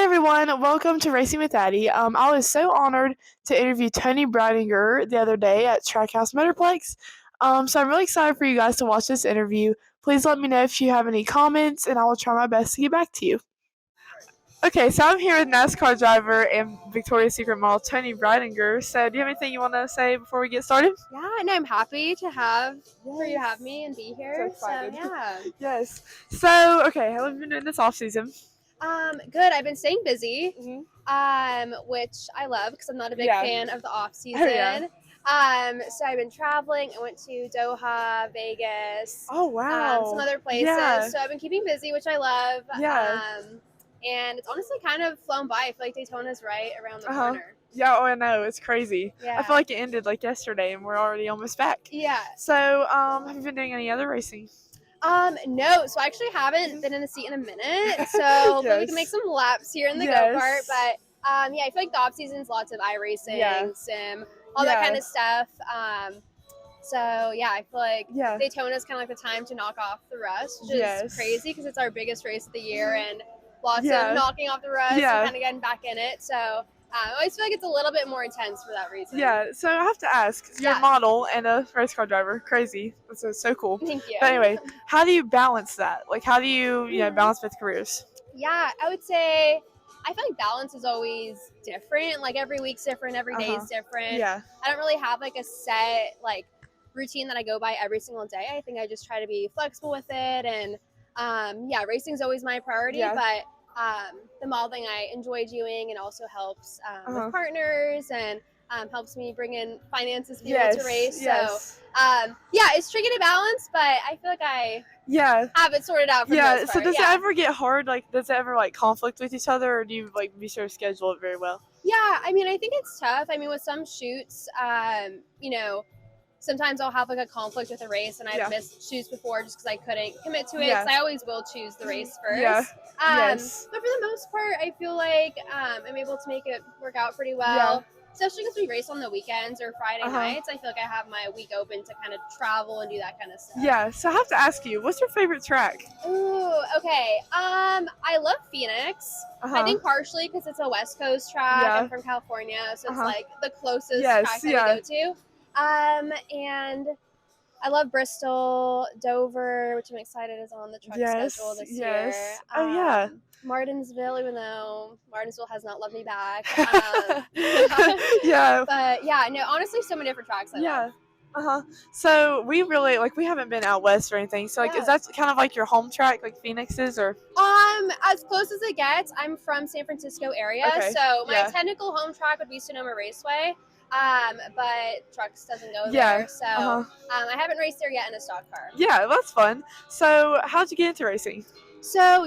Hi everyone, welcome to Racing with Addy. I was so honored to interview Toni Breidinger the other day at Trackhouse Motorplex. So I'm really excited for you guys to watch this interview. Please let me know if you have any comments, and I will try my best to get back to you. Okay, so I'm here with NASCAR driver and Victoria's Secret model Toni Breidinger. So, do you have anything you want to say before we get started? Yeah, and I'm happy to have me and be here. So excited. Yeah. Yes. So, okay, how have you been doing this off season? Good. I've been staying busy, Mm-hmm. which I love because I'm not a big Yeah. fan of the off season. So I've been traveling. I went to Doha, Vegas. Oh wow. Some other places. Yeah. So I've been keeping busy, which I love. Yeah. And it's honestly kind of flown by. I feel like Daytona's right around the corner. Yeah, oh I know, it's crazy. Yeah. I feel like it ended like yesterday and we're already almost back. Yeah. So, have you been doing any other racing? No, so I actually haven't been in the seat in a minute, so hopefully we can make some laps here in the go-kart, but yeah, I feel like the off season's lots of iRacing, sim, all that kind of stuff. So yeah, I feel like Daytona's kind of like the time to knock off the rust, which is crazy because it's our biggest race of the year and lots of knocking off the rust and kind of getting back in it. So I always feel like it's a little bit more intense for that reason. Yeah, so I have to ask, you're a model and a race car driver. Crazy. That's so cool. Thank you. But anyway, how do you balance that? Like, how do you, balance both careers? Yeah, I would say I feel like balance is always different. Like, every week's different, every day is different. Yeah. I don't really have, like, a set, like, routine that I go by every single day. I think I just try to be flexible with it. And, yeah, racing's always my priority, but the modeling I enjoy doing and also helps with partners and helps me bring in finances to be able to race. So, yeah, it's tricky to balance, but I feel like I have it sorted out for the most part. So does it ever get hard? Like, does it ever, like, conflict with each other, or do you, like, be sure to schedule it very well? Yeah, I mean, I think it's tough. I mean, with some shoots, sometimes I'll have like a conflict with a race and I've missed shoots before just because I couldn't commit to it. So I always will choose the race first. But for the most part, I feel like I'm able to make it work out pretty well. Especially because we race on the weekends or Friday nights. I feel like I have my week open to kind of travel and do that kind of stuff. Yeah, so I have to ask you, what's your favorite track? Ooh, okay. I love Phoenix. I think partially because it's a West Coast track. I'm from California, so it's like the closest track that we go to. And I love Bristol, Dover, which I'm excited is on the truck schedule this year. Martinsville, even though Martinsville has not loved me back. But yeah, no, honestly, so many different tracks I love. So we really, like, we haven't been out west or anything. So, like, is that kind of like your home track, like Phoenix is, or? As close as it gets. I'm from San Francisco area, so my technical home track would be Sonoma Raceway. But trucks doesn't go there, so I haven't raced there yet in a stock car. Yeah, that's fun. So how'd you get into racing? So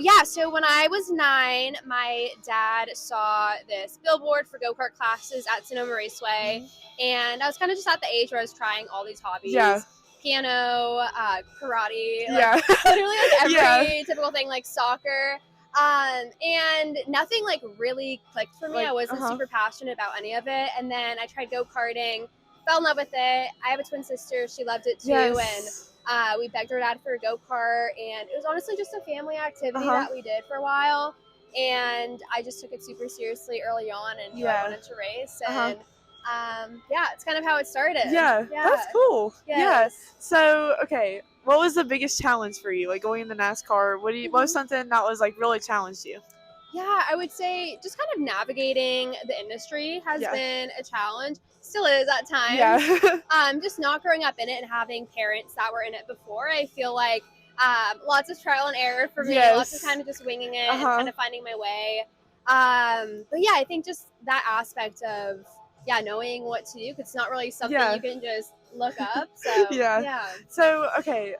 when I was 9, my dad saw this billboard for go-kart classes at Sonoma Raceway, and I was kind of just at the age where I was trying all these hobbies. Piano, karate, literally like every typical thing, like soccer. And nothing like really clicked for me. I wasn't super passionate about any of it. And then I tried go-karting, fell in love with it. I have a twin sister. She loved it too. And we begged her dad for a go-kart. And it was honestly just a family activity that we did for a while. And I just took it super seriously early on and knew I wanted to race. And it's kind of how it started. That's cool. So, okay, what was the biggest challenge for you, like going into NASCAR? What was something that was like really challenged you? Yeah, I would say just kind of navigating the industry has been a challenge. Still is at times. Just not growing up in it and having parents that were in it before. I feel like lots of trial and error for me. Lots of kind of just winging it and kind of finding my way. But yeah, I think just that aspect of knowing what to do, because it's not really something you can just look up. So So okay,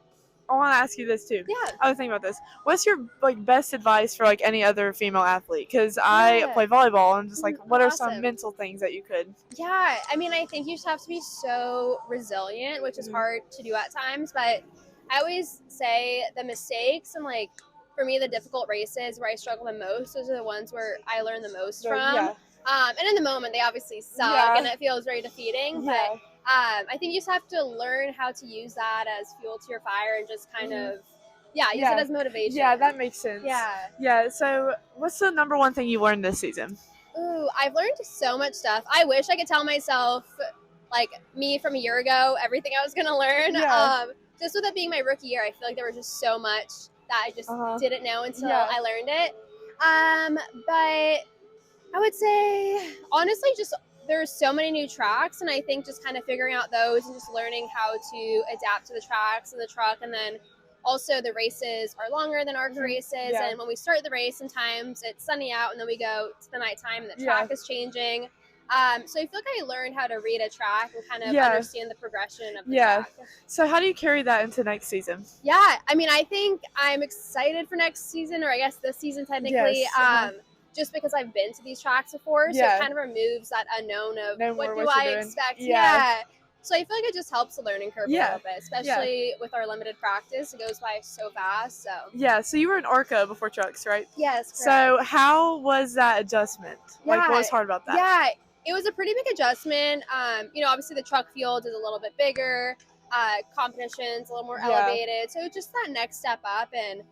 I want to ask you this too. I was thinking about this. What's your like best advice for like any other female athlete? Because I play volleyball, and just like, what are some mental things that you could? Yeah, I mean, I think you just have to be so resilient, which is hard to do at times. But I always say the mistakes and like for me the difficult races where I struggle the most, those are the ones where I learn the most from. And in the moment, they obviously suck, and it feels very defeating. But I think you just have to learn how to use that as fuel to your fire and just kind of, use it as motivation. Yeah, that makes sense. Yeah. So what's the number one thing you learned this season? Ooh, I've learned so much stuff. I wish I could tell myself, like me from a year ago, everything I was going to learn. Just with it being my rookie year, I feel like there was just so much that I just didn't know until I learned it. But I would say, honestly, just there's so many new tracks, and I think just kind of figuring out those and just learning how to adapt to the tracks and the truck, and then also the races are longer than ARCA races, and when we start the race, sometimes it's sunny out, and then we go to the nighttime, and the track is changing. So I feel like I learned how to read a track and kind of understand the progression of the track. So how do you carry that into next season? Yeah, I mean, I think I'm excited for next season, or I guess this season technically. Yes. Just because I've been to these tracks before, so it kind of removes that unknown of what do I expect. So I feel like it just helps the learning curve a little bit, especially with our limited practice. It goes by so fast. So you were in ARCA before trucks, right? Yes, correct. So how was that adjustment? Like, what was hard about that? Yeah, it was a pretty big adjustment. Obviously the truck field is a little bit bigger, competition's a little more elevated, so just that next step up. And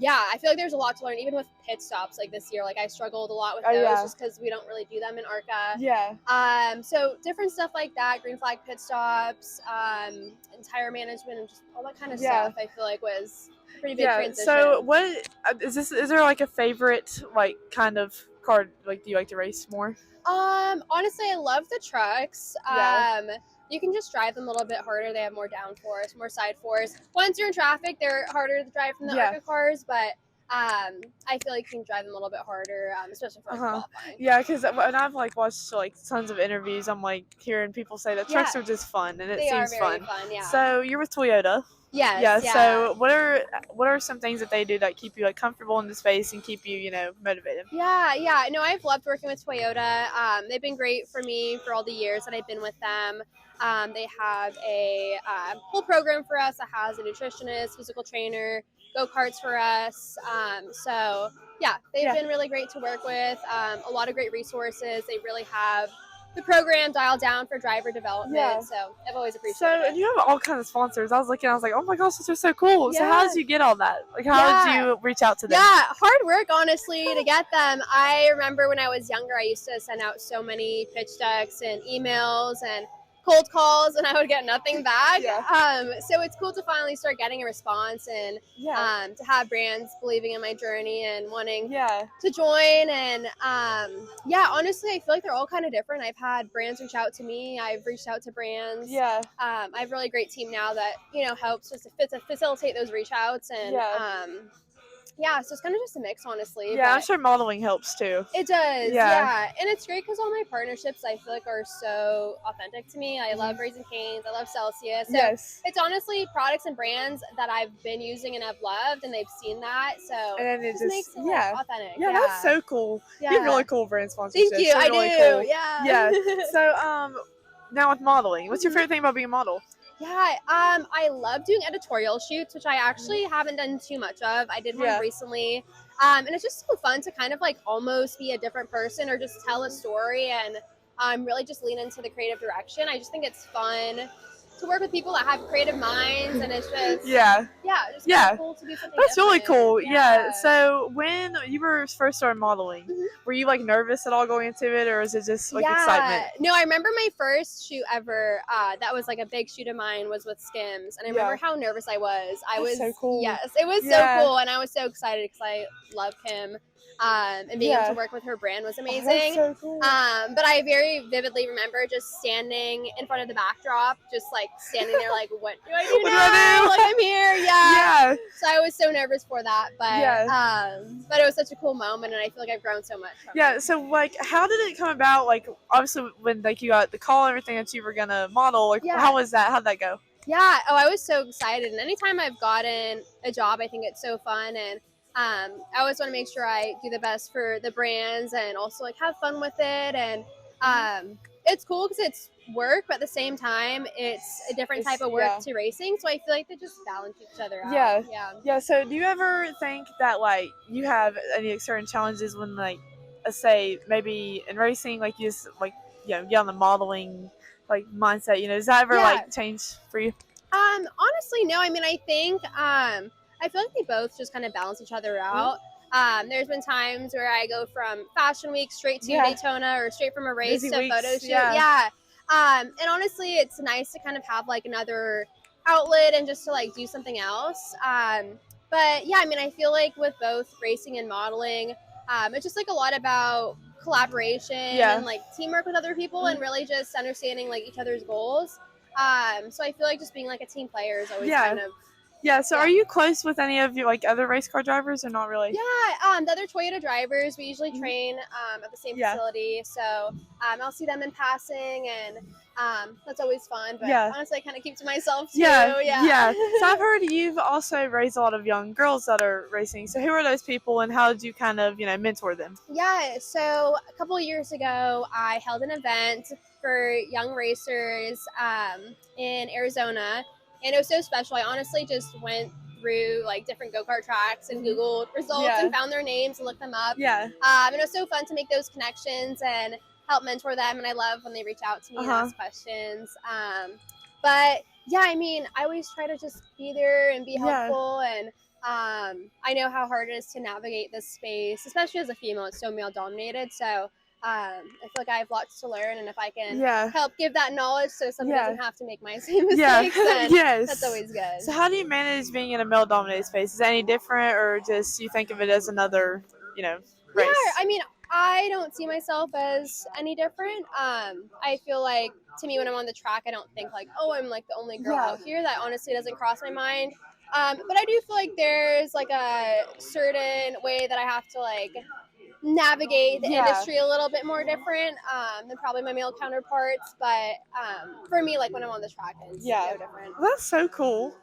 I feel like there's a lot to learn, even with pit stops. Like this year, like I struggled a lot with those just because we don't really do them in ARCA. So different stuff like that, green flag pit stops, tire management, and just all that kind of stuff. I feel like was a pretty big transition. So what is there like a favorite like kind of car like do you like to race more? Honestly, I love the trucks. You can just drive them a little bit harder. They have more downforce, more side force. Once you're in traffic, they're harder to drive from the ARCA cars, but I feel like you can drive them a little bit harder, especially for qualifying. Yeah, because when I've like watched like tons of interviews, I'm like hearing people say that trucks are just fun, and it seems fun. So you're with Toyota. Yes. So what are some things that they do that keep you like comfortable in the space and keep you motivated? No, I've loved working with Toyota. They've been great for me for all the years that I've been with them. They have a whole program for us that has a nutritionist, physical trainer, go-karts for us. They've been really great to work with. A lot of great resources. They really have the program dialed down for driver development. So I've always appreciated it. And you have all kinds of sponsors. I was like, oh my gosh, those are so cool. So how did you get all that? Like, how did you reach out to them? Hard work, honestly, to get them. I remember when I was younger, I used to send out so many pitch decks and emails and cold calls, and I would get nothing back. So it's cool to finally start getting a response, and to have brands believing in my journey and wanting to join. And honestly, I feel like they're all kind of different. I've had brands reach out to me. I've reached out to brands. I have a really great team now that helps just to facilitate those reach outs. And so it's kind of just a mix, honestly. Yeah, I'm sure modeling helps too. It does, and it's great because all my partnerships I feel like are so authentic to me. I love Raising Cane's, I love Celsius. So it's honestly products and brands that I've been using and I've loved, and they've seen that. So and it just makes it authentic. Yeah, that's so cool. You have really cool brand sponsorships. Thank you. They're really cool. Yeah. So now with modeling, what's your favorite thing about being a model? I love doing editorial shoots, which I actually haven't done too much of. I did one recently, and it's just so fun to kind of like almost be a different person or just tell a story and really just lean into the creative direction. I just think it's fun to work with people that have creative minds, and it's just just cool to do something that's different. Really cool. So when you were first started modeling, were you like nervous at all going into it, or is it just like excitement? No, I remember my first shoot ever that was like a big shoot of mine was with Skims, and I remember how nervous I was. I was so cool. Yes, it was so cool, and I was so excited because I love Kim. And being able to work with her brand was amazing. So cool. But I very vividly remember just standing in front of the backdrop, just like standing there like, what do I do now? Like, I'm here. So I was so nervous for that, but it was such a cool moment, and I feel like I've grown so much from it. So like, how did it come about? Like, obviously when like you got the call and everything that you were gonna model, like how was that? How'd that go? I was so excited, and anytime I've gotten a job, I think it's so fun, and I always want to make sure I do the best for the brands and also like have fun with it. And it's cool because it's work, but at the same time, it's a different type of work to racing. So I feel like they just balance each other out. So do you ever think that like you have any certain challenges when like, say maybe in racing, like you just like, get on the modeling like mindset, does that ever like change for you? Honestly, no. I mean, I think I feel like they both just kind of balance each other out. There's been times where I go from Fashion Week straight to Daytona, or straight from a race to a photo shoot. Yeah. And honestly, it's nice to kind of have like another outlet and just to like do something else. But yeah, I mean, I feel like with both racing and modeling, it's just like a lot about collaboration and like teamwork with other people, and really just understanding like each other's goals. So I feel like just being like a team player is always kind of. Yeah, so are you close with any of your like other race car drivers, or not really? Yeah, the other Toyota drivers, we usually train at the same facility, so I'll see them in passing, and that's always fun. But honestly, I kind of keep to myself too. Yeah. So I've heard you've also raised a lot of young girls that are racing. So who are those people, and how did you kind of mentor them? Yeah, so a couple of years ago, I held an event for young racers in Arizona. And it was so special. I honestly just went through like different go-kart tracks and Googled results and found their names and looked them up. And it was so fun to make those connections and help mentor them. And I love when they reach out to me and ask questions. But yeah, I mean, I always try to just be there and be helpful. And I know how hard it is to navigate this space, especially as a female. It's so male dominated. So I feel like I have lots to learn, and if I can help give that knowledge so somebody doesn't have to make my same mistakes, then that's always good. So how do you manage being in a male-dominated space? Is it any different, or just you think of it as another, race? Yeah, I mean, I don't see myself as any different. I feel like, to me, when I'm on the track, I don't think like, oh, I'm like the only girl out here. That honestly doesn't cross my mind. But I do feel like there's like a certain way that I have to like navigate the industry a little bit more different than probably my male counterparts, but for me, like when I'm on the track, it's no different. Well, that's so cool.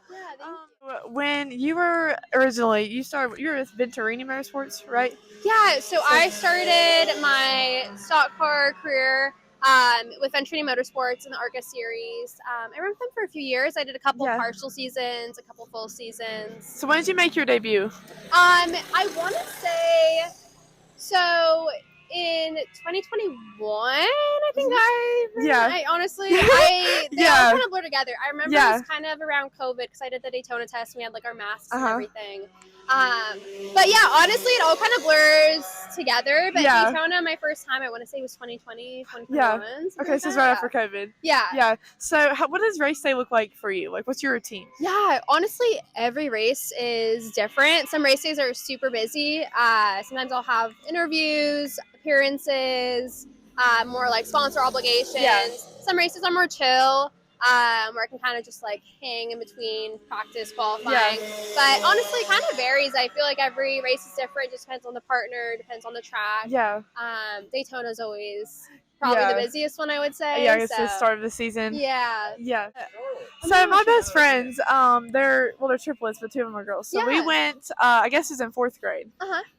When you were originally, you were with Venturini Motorsports, right? Yeah, so I started my stock car career with Venturini Motorsports in the ARCA series. I ran with them for a few years. I did a couple partial seasons, a couple full seasons. So when did you make your debut? I want to say, so in 2021, I think I honestly, they all kind of blur together. I remember it was kind of around COVID because I did the Daytona test and we had like our masks and everything. But yeah, honestly, it all kind of blurs together. But Daytona, my first time, I want to say was 2020, 2021. Okay, so it's right after COVID. Yeah. So what does race day look like for you? Like, what's your routine? Yeah, honestly, every race is different. Some race days are super busy. Sometimes I'll have interviews, appearances, more like sponsor obligations. Some races are more chill, where I can kind of just like hang in between practice, qualifying. But honestly, it kind of varies. I feel like every race is different. Just depends on the partner, depends on the track. Daytona's always probably the busiest one, I would say. Yeah, it's the start of the season. Yeah. So my best friends, they're triplets, but two of them are girls. So we went, I guess it was in 4th grade.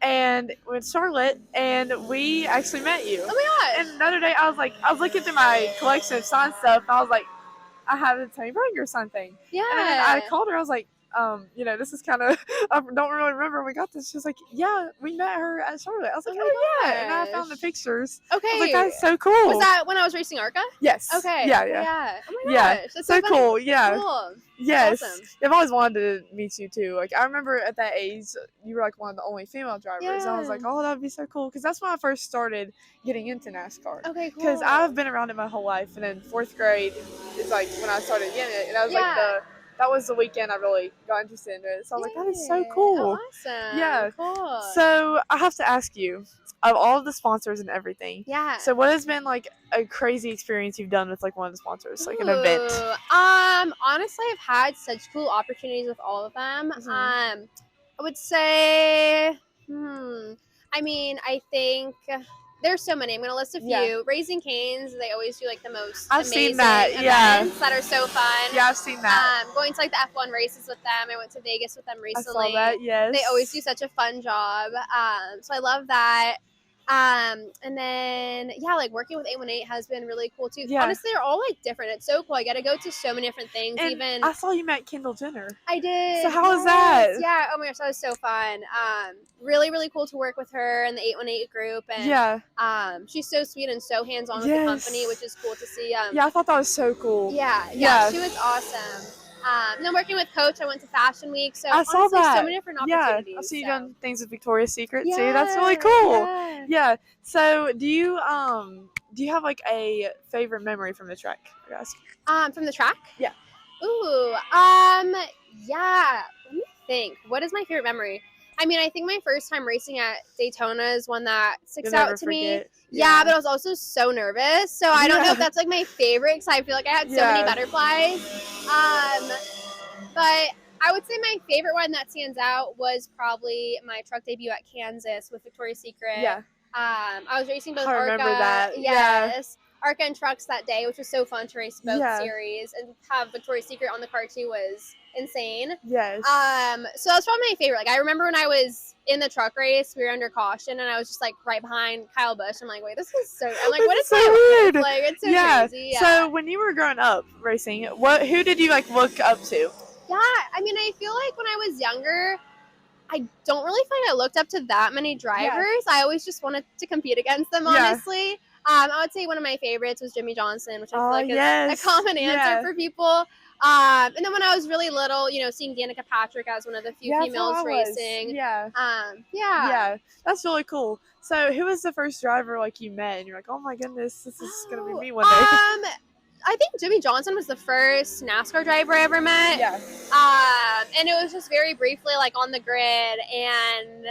And with Charlotte, and we actually met you. Oh my gosh. And another day, I was looking through my collection of sign stuff, and I was like, I have a Toni Breidinger sign thing. Yeah. And then I called her. I was like, this is kind of, I don't really remember when we got this. She was like, yeah, we met her at Charlotte. I was like, oh yeah. And I found the pictures. Okay. I was like, that's so cool. Was that when I was racing ARCA? Yes. Okay. Yeah. Oh my gosh. That's so cool. Yeah. Cool. Yes. Awesome. I've always wanted to meet you too. Like, I remember at that age, you were like one of the only female drivers. And I was like, oh, that'd be so cool. Because that's when I first started getting into NASCAR. Okay, cool. Because I've been around it my whole life. And then 4th grade is like when I started getting it. And I was like, that was the weekend I really got interested in it. So I was like, that is so cool. Oh, awesome. Yeah. Cool. So I have to ask you, of all of the sponsors and everything. Yeah. So what has been like a crazy experience you've done with like one of the sponsors, like an event? Honestly, I've had such cool opportunities with all of them. I would say, I mean, I think there's so many. I'm going to list a few. Raising Cane's, they always do like the most amazing events that are so fun. Yeah, I've seen that. Going to like the F1 races with them. I went to Vegas with them recently. I saw that, yes. They always do such a fun job. So I love that. And then like working with 818 has been really cool too. Honestly, they're all like different. It's so cool. I got to go to so many different things. And even I saw you met Kendall Jenner. I did. So how was that? Yeah. Oh my gosh, that was so fun. Really, really cool to work with her and the 818 group. And she's so sweet and so hands-on with the company, which is cool to see. I thought that was so cool. Yeah. She was awesome. And then working with Coach, I went to Fashion Week. So I saw that. So many different opportunities. Yeah, I see you done things with Victoria's Secret too. That's really cool. Yeah. So do you have like a favorite memory from the track? I guess. From the track? Yeah. Ooh. Yeah. Let me think. What is my favorite memory? I mean, I think my first time racing at Daytona is one that sticks out to me. Yeah, but I was also so nervous. So I don't know if that's like my favorite because I feel like I had so many butterflies. But I would say my favorite one that stands out was probably my truck debut at Kansas with Victoria's Secret. Yeah. I was racing both I remember ARCA. that. Yes. ARCA and trucks that day, which was so fun to race both series, and have Victoria's Secret on the car too was insane. Yes. So that's probably my favorite. Like I remember when I was in the truck race, we were under caution, and I was just like right behind Kyle Busch. I'm like, wait, this is so. I'm like, what is so weird? Like it's so crazy. Yeah. So when you were growing up racing, who did you like look up to? Yeah, I mean, I feel like when I was younger, I don't really find I looked up to that many drivers. I always just wanted to compete against them, honestly. I would say one of my favorites was Jimmy Johnson, which I feel like is a common answer for people. And then when I was really little, seeing Danica Patrick as one of the few females racing. Yeah, that's really cool. So who was the first driver like you met and you're like, oh my goodness, this is going to be me one day? I think Jimmy Johnson was the first NASCAR driver I ever met. Yeah. And it was just very briefly like on the grid, and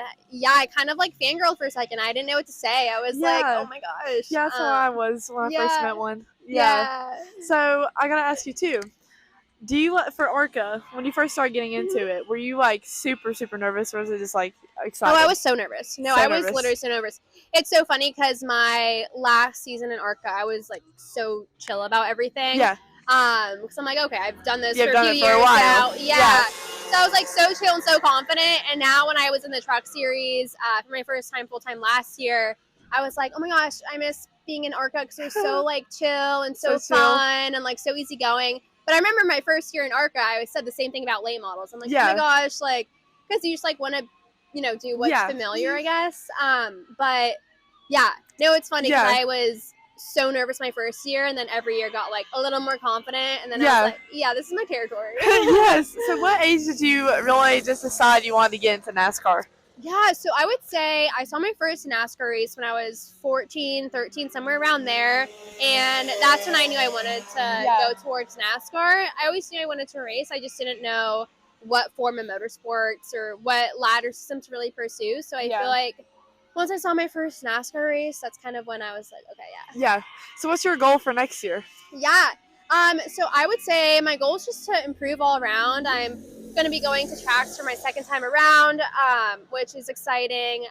I kind of like fangirled for a second. I didn't know what to say. I was like, oh my gosh. Yeah, that's how I was when I first met one. Yeah. So I gotta ask you too. Do you for ARCA when you first started getting into it? Were you like super nervous, or was it just like excited? Oh, I was so nervous. No, I was literally so nervous. It's so funny because my last season in ARCA, I was like so chill about everything. Yeah. Because I'm like, okay, I've done this for a few years for a while. now. Yeah. So I was like so chill and so confident. And now when I was in the truck series for my first time full time last year, I was like, oh my gosh, I miss being in ARCA because they're so like chill and so fun and like so easygoing. But I remember my first year in ARCA, I said the same thing about late models. I'm like, oh my gosh, like, because you just like want to, do what's familiar, I guess. But yeah, no, it's funny because I was so nervous my first year, and then every year got like a little more confident, and then I was like, this is my territory. Yes. So what age did you really just decide you wanted to get into NASCAR? Yeah, so I would say I saw my first NASCAR race when I was 14, 13, somewhere around there. And that's when I knew I wanted to go towards NASCAR. I always knew I wanted to race. I just didn't know what form of motorsports or what ladder system to really pursue. So I feel like once I saw my first NASCAR race, that's kind of when I was like, okay, Yeah. So what's your goal for next year? Yeah. So I would say my goal is just to improve all around. I'm going to be going to tracks for my second time around, which is exciting,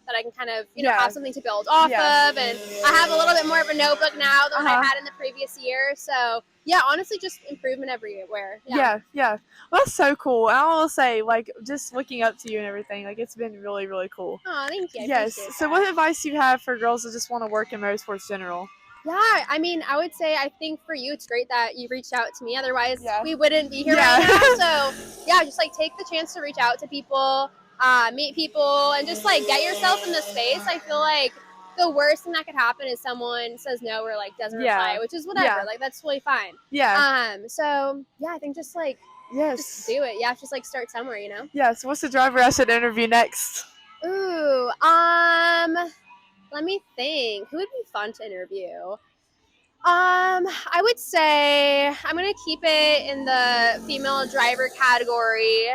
that I can kind of, have something to build off of. And I have a little bit more of a notebook now than I had in the previous year. So, honestly, just improvement everywhere. Yeah. Well, that's so cool. I will say, like, just looking up to you and everything, like, it's been really, really cool. Oh, thank you. Yes. So what advice do you have for girls that just want to work in motorsports in general? Yeah, I mean, I would say I think for you it's great that you reached out to me. Otherwise, we wouldn't be here right now. So, just like take the chance to reach out to people, meet people, and just like get yourself in the space. I feel like the worst thing that could happen is someone says no or like doesn't reply, which is whatever. Like that's totally fine. Yeah. So I think just like just do it. Just like start somewhere, Yeah. So what's the driver I should interview next? Ooh, let me think. Who would be fun to interview? I would say I'm going to keep it in the female driver category.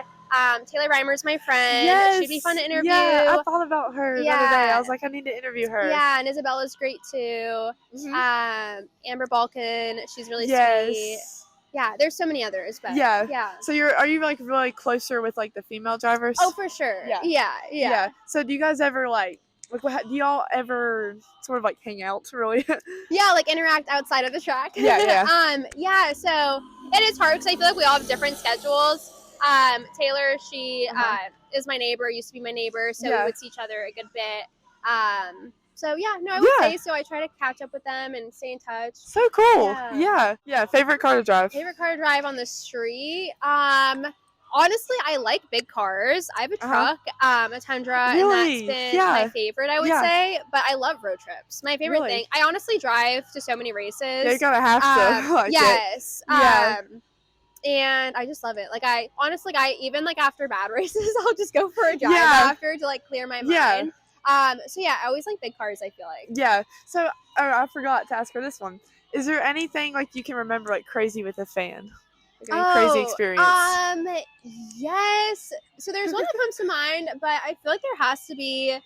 Taylor Reimer's my friend. Yes. She'd be fun to interview. Yeah, I thought about her the other day. I was like, I need to interview her. Yeah, and Isabella's great too. Mm-hmm. Amber Balkan, she's really sweet. Yeah, there's so many others, but yeah. So are you like really closer with like the female drivers? Oh, for sure. Yeah. So do you guys ever like do y'all ever sort of like hang out really? Like interact outside of the track. So it is hard because I feel like we all have different schedules. Taylor, she is my neighbor, used to be my neighbor, so we would see each other a good bit. I would say so. I try to catch up with them and stay in touch. So cool. Yeah. Favorite car to drive? Favorite car to drive on the street? Honestly, I like big cars. I have a truck, a Tundra, and that's been my favorite, I would say. But I love road trips. My favorite thing. I honestly drive to so many races. Yeah, you gotta have to. Yes. And I just love it. Like, I honestly, even like after bad races, I'll just go for a drive after to like clear my mind. So yeah, I always like big cars, I feel like. Yeah. So I forgot to ask her this one. Is there anything like you can remember like crazy with a fan? Like any crazy experience? Yes. So there's one that comes to mind, but I feel like there has to be.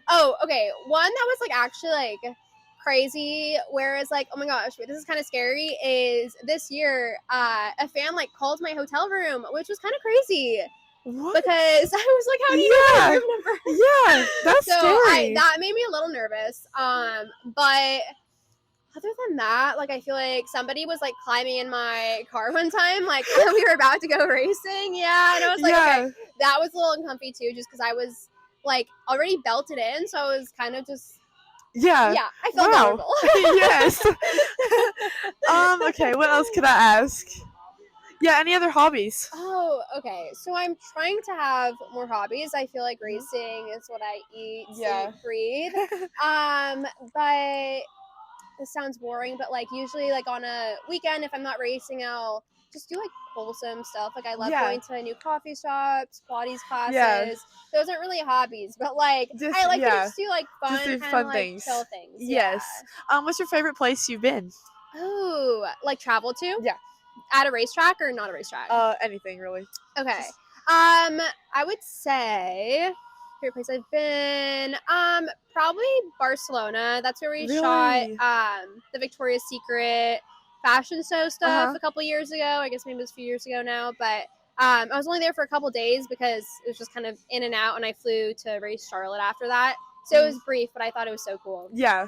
Oh, okay. One that was like actually like crazy, whereas like, oh my gosh, wait, this is kind of scary. Is this year, a fan like called my hotel room, which was kind of crazy. What? Because I was like, how do you know my room number? Yeah, that's scary. That made me a little nervous. But other than that, like, I feel like somebody was like climbing in my car one time, like when we were about to go racing. Yeah, and I was like, okay, that was a little uncomfy too, just because I was like already belted in, so I was kind of just. Yeah, I felt vulnerable. Yes. Okay, what else could I ask? Yeah, any other hobbies? Oh, okay. So I'm trying to have more hobbies. I feel like racing is what I eat, sleep, breathe. But this sounds boring, but like usually like on a weekend, if I'm not racing, I'll just do like wholesome stuff. Like I love going to new coffee shops, Pilates classes. Those aren't really hobbies, but like I like to just do like fun, kind of like things. chill things. Yes. What's your favorite place you've been? Oh, like travel to? Yeah. At a racetrack or not a racetrack? Anything really. Okay. I would say favorite place I've been, probably Barcelona. That's where we shot the Victoria's Secret fashion show stuff a couple years ago. I guess maybe it was a few years ago now, but I was only there for a couple days because it was just kind of in and out, and I flew to race Charlotte after that. So it was brief, but I thought it was so cool. Yeah.